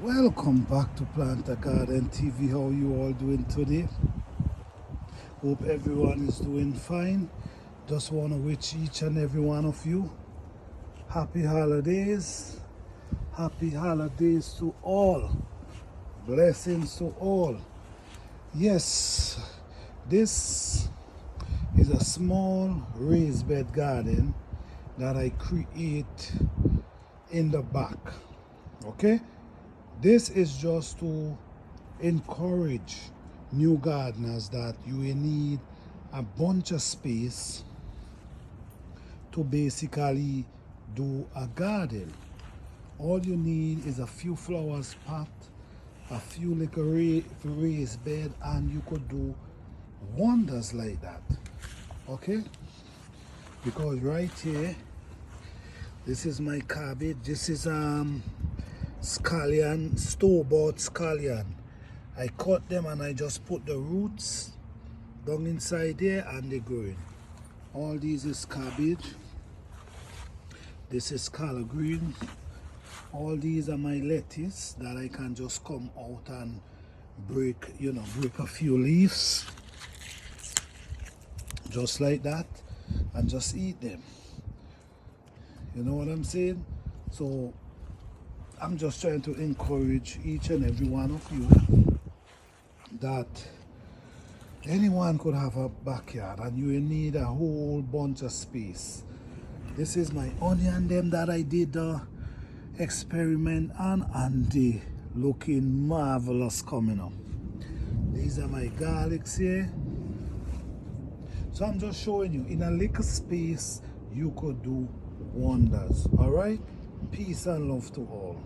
Welcome back to Plant a Garden TV. How you all doing today? Hope everyone is doing fine. Just want to wish each and every one of you happy holidays. Happy holidays to all. Blessings to all. Yes, this is a small raised bed garden that I create in the back. Okay? This is just to encourage new gardeners that you will need a bunch of space to basically do a garden. All you need is a few flowers pot, a few little raised bed, and you could do wonders like that. Okay? Because right here, this is my cabbage. This is scallion, store-bought scallion. I cut them and I just put the roots down inside there and they're growing. All these is cabbage. This is collard greens. All these are my lettuce that I can just come out and break a few leaves. Just like that. And just eat them. You know what I'm saying? So I'm just trying to encourage each and every one of you that anyone could have a backyard and you will need a whole bunch of space. This is my onion them that I did the experiment on, and they looking marvelous coming up. These are my garlics here. So I'm just showing you in a little space you could do wonders. All right? Peace and love to all.